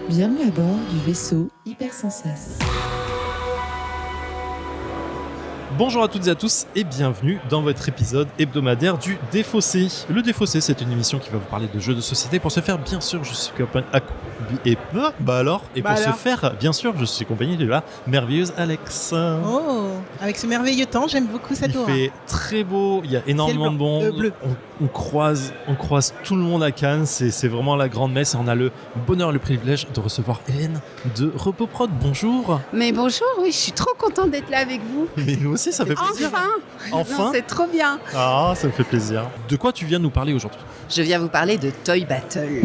Bienvenue à bord du vaisseau Hypersensas. Bonjour à toutes et à tous et bienvenue dans votre épisode hebdomadaire du Défaussé. Le Défaussé, c'est une émission qui va vous parler de jeux de société. Pour ce faire, bien sûr, je suis accompagné je suis accompagné de la merveilleuse Alex. Oh, avec ce merveilleux temps, j'aime beaucoup cette Il fait très beau, il y a énormément de monde. Bleu. On croise tout le monde à Cannes, c'est vraiment la grande messe et on a le bonheur et le privilège de recevoir Hélène de Repoprod. Bonjour. Mais bonjour, oui, je suis trop contente d'être là avec vous. Mais nous aussi, ça fait plaisir. Enfin. Non, c'est trop bien. Ah, ça me fait plaisir. De quoi tu viens nous parler aujourd'hui ? Je viens vous parler de Toy Battle.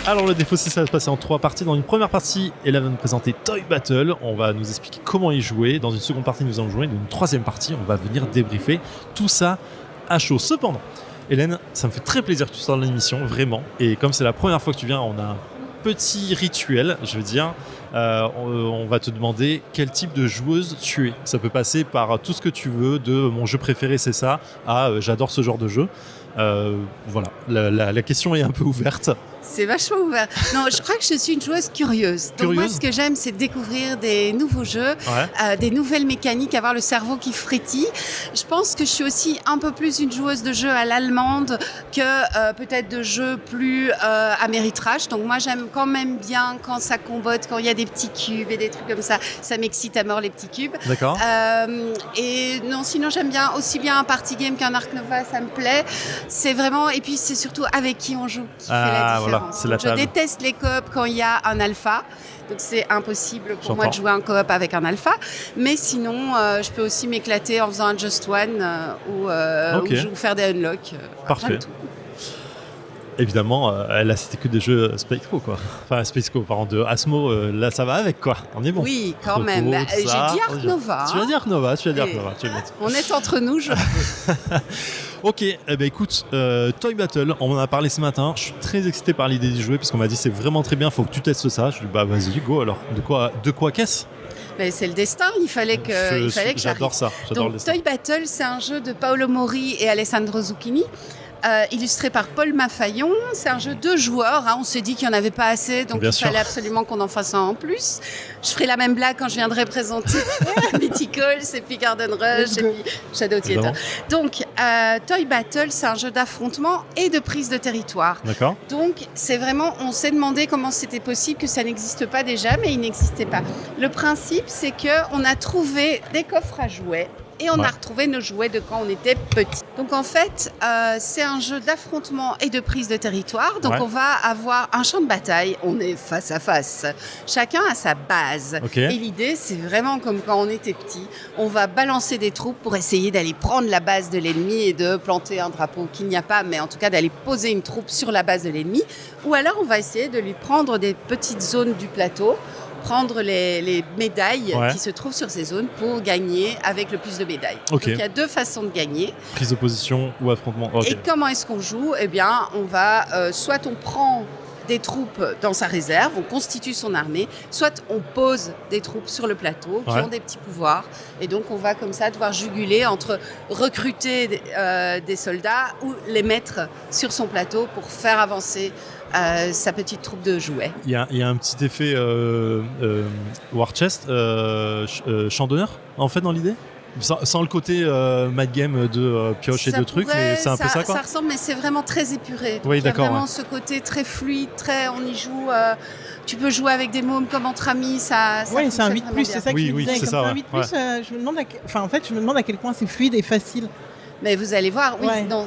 Alors le Défaussé, ça va se passer en 3 parties. Dans une première partie, Hélène va nous présenter Toy Battle. On va nous expliquer comment y jouer. Dans une seconde partie, nous allons jouer. Dans une troisième partie, on va venir débriefer tout ça à chaud. Cependant, Hélène, ça me fait très plaisir que tu sois dans l'émission, vraiment. Et comme c'est la première fois que tu viens, on a un petit rituel, je veux dire. On va te demander quel type de joueuse tu es. Ça peut passer par tout ce que tu veux, de mon jeu préféré c'est ça, à j'adore ce genre de jeu. Voilà, la question est un peu ouverte. C'est vachement ouvert. Non, je crois que je suis une joueuse curieuse. Donc moi, ce que j'aime, c'est découvrir des nouveaux jeux, des nouvelles mécaniques, avoir le cerveau qui frétille. Je pense que je suis aussi un peu plus une joueuse de jeux à l'allemande que peut-être de jeux plus améritrash. Donc moi, j'aime quand même bien quand ça combotte, quand il y a des petits cubes et des trucs comme ça. Ça m'excite à mort, les petits cubes. D'accord. Et non, sinon, j'aime bien aussi bien un party game qu'un Ark Nova, ça me plaît. C'est vraiment... Et puis, c'est surtout avec qui on joue qui fait la différence. Voilà, c'est la table. Je déteste les coops quand il y a un alpha. Donc c'est impossible pour moi de jouer un coop avec un alpha. Mais sinon, je peux aussi m'éclater en faisant un Just One ou faire des unlocks. Parfait. Évidemment, là c'était que des jeux Space Co, quoi. Enfin, Space Co, pardon, de Asmo, là ça va avec, quoi. On est bon. Oui, quand même. J'ai dit Ark Nova. Tu vas dire Ark Nova, On est entre nous, je peux. Ok, eh ben écoute, Toy Battle, on en a parlé ce matin. Je suis très excité par l'idée d'y jouer parce qu'on m'a dit c'est vraiment très bien, faut que tu testes ça. Je dis bah vas-y, go alors. De quoi qu'est-ce ? Mais c'est le destin, il fallait que j'adore ça. Donc Toy Battle, c'est un jeu de Paolo Mori et Alessandro Zucchini. Illustré par Paul Maffaillon. C'est un jeu de joueurs. On s'est dit qu'il n'y en avait pas assez, donc fallait absolument qu'on en fasse un en plus. Je ferai la même blague quand je viendrai présenter Mythicals et puis Garden Rush et puis Shadow Theater. Donc, Toy Battle, c'est un jeu d'affrontement et de prise de territoire. D'accord. Donc, c'est vraiment, on s'est demandé comment c'était possible que ça n'existe pas déjà, mais il n'existait pas. Le principe, c'est qu'on a trouvé des coffres à jouets et on a retrouvé nos jouets de quand on était petit. Donc en fait, c'est un jeu d'affrontement et de prise de territoire. Donc on va avoir un champ de bataille, on est face à face. Chacun a sa base. Et l'idée, c'est vraiment comme quand on était petit. On va balancer des troupes pour essayer d'aller prendre la base de l'ennemi et de planter un drapeau qu'il n'y a pas, mais en tout cas d'aller poser une troupe sur la base de l'ennemi. Ou alors on va essayer de lui prendre des petites zones du plateau, prendre les médailles qui se trouvent sur ces zones pour gagner avec le plus de médailles. Donc il y a 2 façons de gagner. Prise de position ou affrontement. Et comment est-ce qu'on joue ? Eh bien, on va soit on prend des troupes dans sa réserve, on constitue son armée, soit on pose des troupes sur le plateau qui ont des petits pouvoirs. Et donc on va comme ça devoir juguler entre recruter des soldats ou les mettre sur son plateau pour faire avancer sa petite troupe de jouets. Il y a un petit effet War Chest, champ d'honneur, en fait, dans l'idée ? Sans le côté mad game de pioche et de trucs, mais c'est un peu ça, quoi. Ça ressemble, mais c'est vraiment très épuré. Donc, oui, d'accord. Il y a vraiment ce côté très fluide, on y joue. Tu peux jouer avec des mômes comme entre amis, ça oui, c'est un 8+, c'est ça que je disais. C'est ça, un 8+, je me demande à quel point c'est fluide et facile. Mais vous allez voir, non,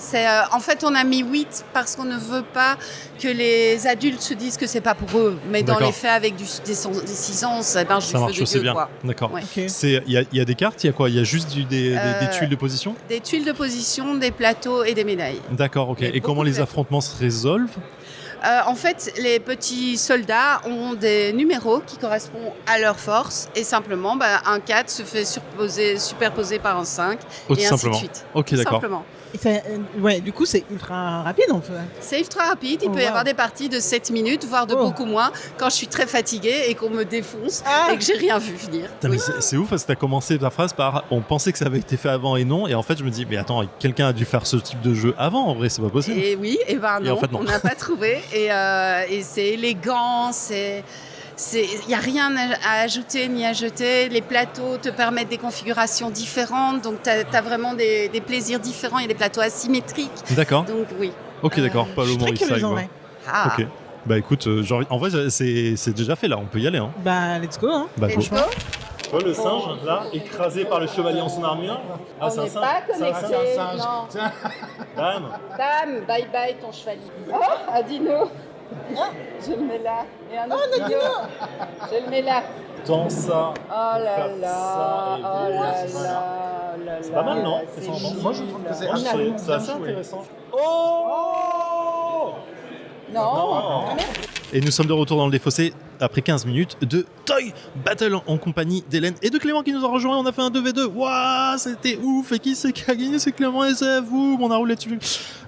en fait, on a mis 8 parce qu'on ne veut pas que les adultes se disent que c'est pas pour eux. Mais dans les faits, avec des 6 ans, ça marche aussi bien. Quoi. D'accord. Il y a des cartes, il y a quoi ? Il y a juste des tuiles de position ? Des tuiles de position, des plateaux et des médailles. D'accord, ok. Et comment les affrontements se résolvent ? En fait, les petits soldats ont des numéros qui correspondent à leur force et simplement, un 4 se fait superposer par un 5 Oh, et tout ainsi simplement. de suite. Ok, Tout d'accord. simplement. Et du coup, c'est ultra rapide en fait. C'est ultra rapide, il Oh, peut y wow. avoir des parties de 7 minutes, voire de Oh. beaucoup moins, quand je suis très fatiguée et qu'on me défonce Ah. et que j'ai rien vu venir. Putain, mais c'est ouf parce que t'as commencé ta phrase par on pensait que ça avait été fait avant et non, et en fait je me dis mais attends, quelqu'un a dû faire ce type de jeu avant, en vrai c'est pas possible. Et oui, et ben Et non, en fait, non. on n'a pas trouvé. Et c'est élégant, il n'y a rien à ajouter ni à jeter. Les plateaux te permettent des configurations différentes, donc tu as vraiment des plaisirs différents. Il y a des plateaux asymétriques, D'accord, donc oui. ok d'accord, pas Je le suis très Maurice curieuse en quoi. vrai. Ah, Ok, bah écoute, en vrai c'est déjà fait là, on peut y aller hein. Bah, let's go. Hein. Bah, let's go. Tu vois le singe là, écrasé par le chevalier en son armure. Ah, On n'est pas connectés, non. Bam. Bam, bye bye ton chevalier. Oh, un dino. Je le mets là. Et un autre dino. Je le mets là. Dans ça. Oh là Faire là, ça et oh des- là c'est ça. là. C'est pas mal, non? C'est C'est génial. Moi, je trouve que c'est Moi, assez c'est assez intéressant. Oh Non. Et nous sommes de retour dans le défaussé après 15 minutes de Toy Battle en compagnie d'Hélène et de Clément qui nous a rejoint. On a fait un 2v2. Waouh, c'était ouf. Et qui c'est qui a gagné? C'est Clément SF. Ouh, on a roulé dessus.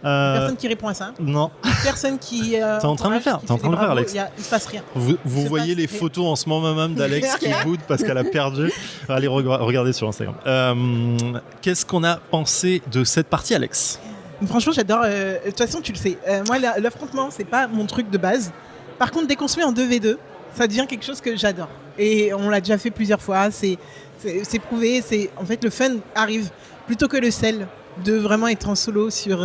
Personne qui répond à ça. Non. Personne qui. T'es en train de le faire, qui t'es en fait train de des le faire, bravos. Alex. Il se passe rien. Vous C'est voyez pas- les photos en ce moment même d'Alex qui boude parce qu'elle a perdu. Allez, regardez sur Instagram. Qu'est-ce qu'on a pensé de cette partie, Alex? Franchement, j'adore. De toute façon, tu le sais. Moi, l'affrontement, c'est pas mon truc de base. Par contre, dès qu'on se met en 2v2, ça devient quelque chose que j'adore. Et on l'a déjà fait plusieurs fois. C'est prouvé. En fait, le fun arrive plutôt que le sel de vraiment être en solo sur.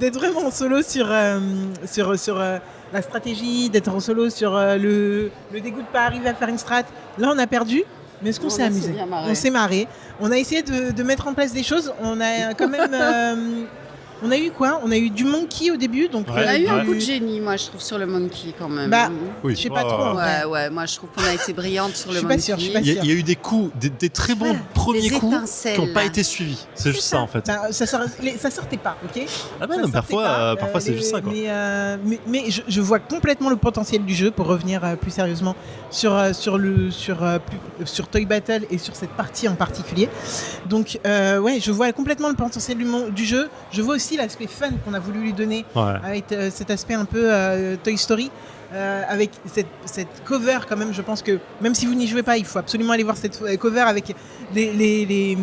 D'être vraiment en solo sur la stratégie, d'être en solo sur le dégoût de pas arriver à faire une strat. Là, on a perdu. Mais est-ce qu'on On s'est s'est amusé? bien marré. On s'est marré. On a essayé de mettre en place des choses. On a quand même. On a eu quoi? On a eu du monkey au début. Donc, Ouais. On a eu un du- coup de génie, moi, je trouve, sur le monkey quand même. Bah, Oui. je sais pas trop. Ouais, moi, je trouve qu'on a été brillante sur Je le suis pas monkey. sûre, je suis pas Il y a eu des coups, des très bons premiers des coups étincelles. qui n'ont pas été suivis. C'est juste ça en fait. Bah, ça sortait pas, ok? Ah bah Ça non, sortait parfois, pas, parfois c'est juste ça quoi. Mais je vois complètement le potentiel du jeu pour revenir plus sérieusement sur Toy Battle et sur cette partie en particulier. Donc ouais, je vois complètement le potentiel du jeu. Je vois aussi l'aspect fun qu'on a voulu lui donner Ouais. avec cet aspect un peu Toy Story. Avec cette cover quand même, je pense que même si vous n'y jouez pas, il faut absolument aller voir cette cover avec les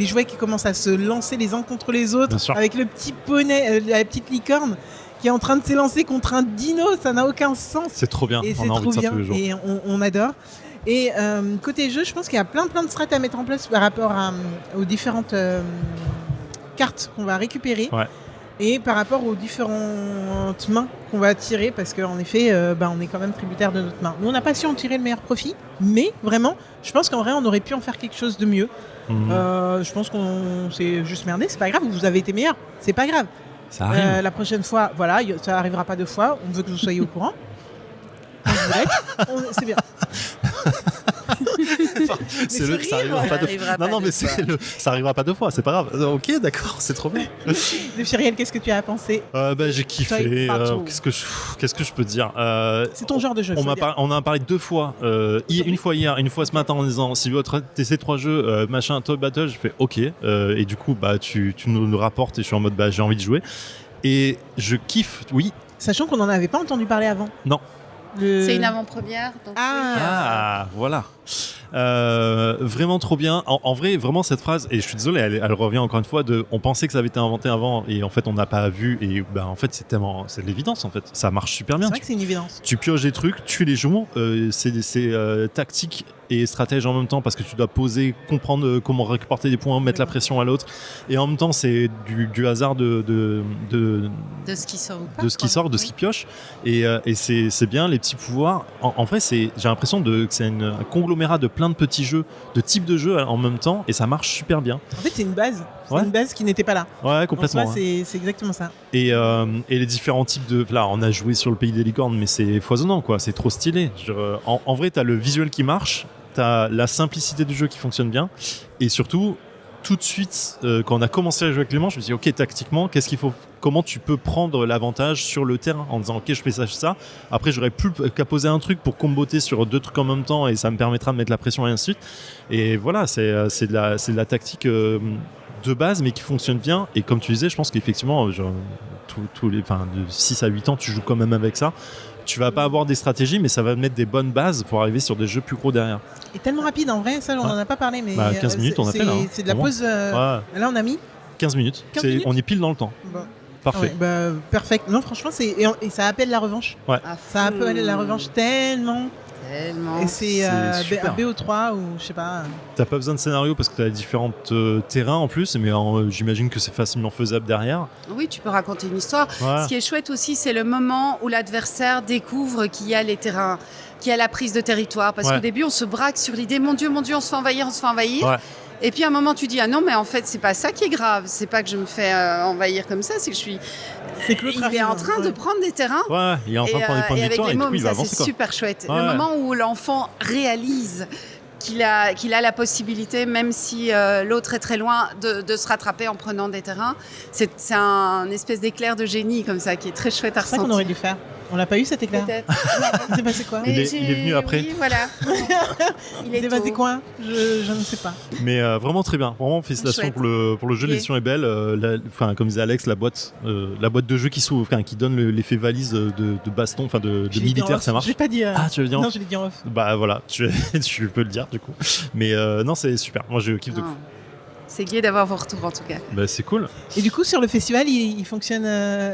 jouets qui commencent à se lancer les uns contre les autres, Bien sûr. avec le petit poney, la petite licorne qui est en train de s'élancer contre un dino, ça n'a aucun sens. C'est trop bien, Et on c'est a envie trop de ça bien, tous les jours. et on adore. Et côté jeu, je pense qu'il y a plein de strats à mettre en place par rapport aux différentes cartes qu'on va récupérer. Ouais. Et par rapport aux différentes mains qu'on va tirer, parce qu'en effet, on est quand même tributaire de notre main. Nous, on n'a pas su en tirer le meilleur profit, mais vraiment, je pense qu'en vrai, on aurait pu en faire quelque chose de mieux. Mhm. Je pense qu'on s'est juste merdé, c'est pas grave, vous avez été meilleur, c'est pas grave. Ça arrive. La prochaine fois, voilà, ça arrivera pas 2 fois, on veut que vous soyez au courant. Quand vous l'êtes, c'est bien. C'est ce le, rire, ça arrivera ça pas deux arrivera fois. Non, pas non, mais deux c'est fois. ça arrivera pas deux fois, c'est pas grave. Ok, d'accord, c'est trop bien. De Chiriel, qu'est-ce que tu as pensé? J'ai kiffé. Toy Battle. Qu'est-ce que je peux dire C'est ton genre de jeu. On faut en le dire. a parlé 2 fois. Une fois hier, une fois ce matin en disant si vous voulez tester 3 jeux, machin, Toy Battle, je fais ok. Et du coup, tu nous le rapportes et je suis en mode j'ai envie de jouer. Et je kiffe, oui. Sachant qu'on n'en avait pas entendu parler avant. Non. C'est une avant-première. Donc Ah. Voilà. Vraiment trop bien. En vrai, vraiment cette phrase, et je suis désolé, elle revient encore une fois on pensait que ça avait été inventé avant et en fait on n'a pas vu et en fait c'est de l'évidence en fait. Ça marche super C'est bien. vrai que c'est une évidence. Tu pioches des trucs, tu les joues, c'est tactique et stratège en même temps parce que tu dois poser, comprendre comment récupérer des points, mettre la pression à l'autre et en même temps c'est du hasard de de ce qui sort ou pas. de ce qui sort, de ce qui pioche et c'est bien les petits pouvoirs. En vrai, j'ai l'impression que c'est un conglomérat de plein de petits jeux, de types de jeux en même temps et ça marche super bien. En fait, c'est une base. C'est Ouais. une base qui n'était pas là. Ouais, complètement. En soi, Ouais. c'est exactement ça. Et les différents types de... Là, on a joué sur le pays des licornes, mais c'est foisonnant, quoi. C'est trop stylé. En vrai, t'as le visuel qui marche, t'as la simplicité du jeu qui fonctionne bien, et surtout, tout de suite, quand on a commencé à jouer avec Clément, je me suis dit, ok, tactiquement, comment tu peux prendre l'avantage sur le terrain en disant, ok, je fais ça. Après, j'aurais plus qu'à poser un truc pour comboter sur 2 trucs en même temps et ça me permettra de mettre la pression et ainsi de suite. Et voilà, c'est de la tactique de base, mais qui fonctionne bien. Et comme tu disais, je pense qu'effectivement, de 6 à 8 ans, tu joues quand même avec ça. Tu vas pas avoir des stratégies, mais ça va mettre des bonnes bases pour arriver sur des jeux plus gros derrière. Et tellement rapide en vrai, ça on en a pas parlé, mais 15 minutes, on a fait là. C'est de la Vraiment. pause. Ouais. Là on a mis 15 minutes. 15 minutes. On est pile dans le temps. Bon. Parfait. Ouais, perfect. Non, franchement, et ça appelle la revanche. Ouais. Ça appelle la revanche tellement. Et c'est super. BO3 ou je sais pas. T'as pas besoin de scénario parce que t'as différents terrains en plus, mais j'imagine que c'est facilement faisable derrière. Oui, tu peux raconter une histoire. Ouais. Ce qui est chouette aussi, c'est le moment où l'adversaire découvre qu'il y a les terrains, qu'il y a la prise de territoire. Parce qu'au début, on se braque sur l'idée, mon Dieu, on se fait envahir. Ouais. Et puis à un moment, tu dis, ah non, mais en fait, c'est pas ça qui est grave. C'est pas que je me fais envahir comme ça, c'est que il est en train de prendre des terrains. Ouais, il est en train de prendre des points de victoire et du coup, il va avancer. C'est quoi. super chouette. Ouais. Le moment où l'enfant réalise qu'il a la possibilité, même si l'autre est très loin, de se rattraper en prenant des terrains. C'est un espèce d'éclair de génie comme ça, qui est très chouette à C'est ça ressentir. qu'on aurait dû faire. On l'a pas eu cet éclair. Peut-être. C'est passé quoi Il est venu après. Oui, voilà. Il est C'est passé tôt. quoi je ne sais pas. Mais vraiment très bien. Vraiment félicitations Chouette. pour le jeu. Ok. L'édition est belle. Comme disait Alex, la boîte de jeu qui s'ouvre, qui donne l'effet valise de baston, de Je l'ai dit en militaire, off. ça marche. Je l'ai pas dit. Ah, tu veux dire en Non, off. je l'ai dit en off. Bah voilà, tu peux le dire du coup. Mais non, c'est super. Moi, je kiffe de Non. fou. C'est gai d'avoir vos retours en tout cas. Bah, c'est cool. Et du coup, sur le festival, il fonctionne.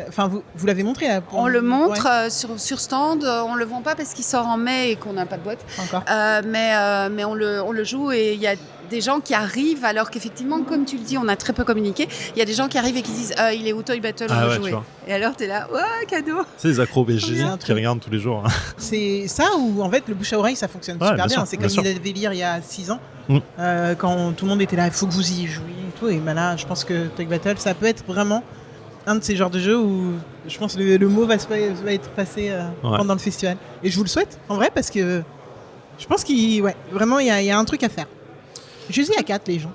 Enfin, vous l'avez montré là. On le montre Ouais, sur stand, on le vend pas parce qu'il sort en mai et qu'on n'a pas de boîte. pas encore. Mais on le joue et il y a des gens qui arrivent alors qu'effectivement, comme tu le dis, on a très peu communiqué. Il y a des gens qui arrivent et qui disent il est où Toy Battle, on Ah veut ouais, jouer. tu vois. Et alors t'es là, ouais, cadeau. C'est les accros BG bien. qui regardent tous les jours. Hein. C'est ça ou en fait le bouche à oreille ça fonctionne Ouais, super bien bien. sûr, C'est bien comme sûr. il avait lire il y a 6 ans Mm. quand tout le monde était là, il faut que vous y jouiez et tout. Et ben là, je pense que Toy Battle ça peut être vraiment un de ces genres de jeux où je pense que le mot va être passé pendant le festival. Et je vous le souhaite en vrai parce que je pense vraiment il y a un truc à faire. Je suis à 4 les gens.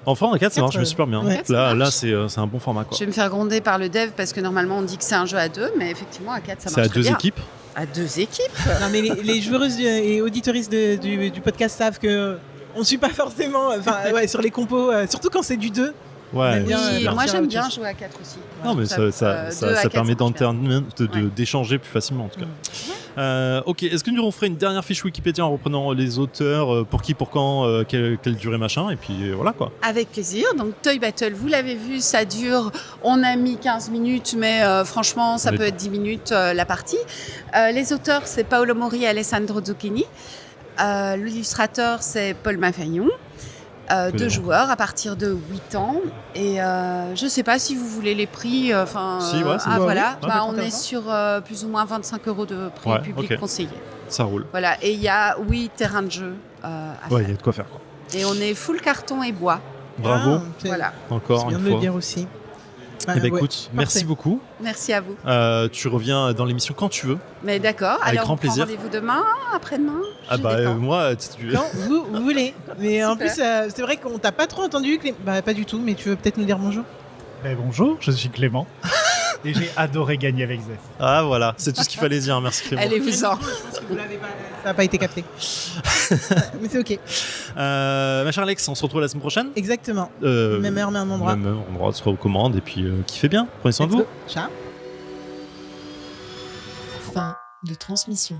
Enfin, en 4, ça marche 4, super bien. ouais. Là, c'est un bon format. Quoi. Je vais me faire gronder par le dev parce que normalement on dit que c'est un jeu à 2, mais effectivement à 4 ça C'est marche à très 2 bien. équipes. À 2 équipes. Non mais les joueuses et auditeuristes du podcast savent que on suit pas forcément sur les compos, surtout quand c'est du 2. Ouais. Bien, Oui, moi partir à j'aime autre bien chose. jouer à 4 aussi. Non, mais Deux ça à quatre, permet ça marche bien. d'échanger plus facilement en tout cas. Ok, est-ce que nous on ferait une dernière fiche Wikipédia en reprenant les auteurs, pour qui, pour quand, quelle durée machin, et puis voilà quoi. Avec plaisir. Donc Toy Battle, vous l'avez vu, ça dure, on a mis 15 minutes, mais franchement, ça Oui. peut être 10 minutes la partie. Les auteurs, c'est Paolo Mori et Alessandro Zucchini. L'illustrateur, c'est Paul Mafaillon. 2 joueurs à partir de 8 ans. Et je ne sais pas si vous voulez les prix. Si, ouais, c'est bon. voilà. Ouais, On est intéressant. sur plus ou moins 25 € de prix Ouais, public ok. conseillé. Ça roule. Voilà. Et il y a 8 terrains de jeu à Ouais, il y faire. a de quoi faire quoi. Et on est full carton et bois. Bravo, Voilà. encore C'est bien une de le fois. dire aussi. Eh ben, Ouais, écoute, merci parfait. beaucoup. Merci à vous. Tu reviens dans l'émission quand tu veux. Mais d'accord. Avec Alors, grand on prend plaisir. rendez-vous demain, après-demain. Ah Je bah dépends. moi, tu Quand vous voulez. Mais en Super. plus, c'est vrai qu'on t'a pas trop entendu. Bah, pas du tout, mais tu veux peut-être nous dire bonjour. Bonjour, je suis Clément et j'ai adoré gagner avec Zef. Ah voilà, c'est tout ce qu'il fallait dire. Merci Clément. Allez-vous-en. Ça n'a pas été capté. Mais c'est ok. Ma chère Alex, on se retrouve la semaine prochaine. Exactement. Euh, Même heure, même endroit. Même endroit, on se recommande et puis kiffez bien. Prenez soin de Let's vous. go. Ciao. Fin de transmission.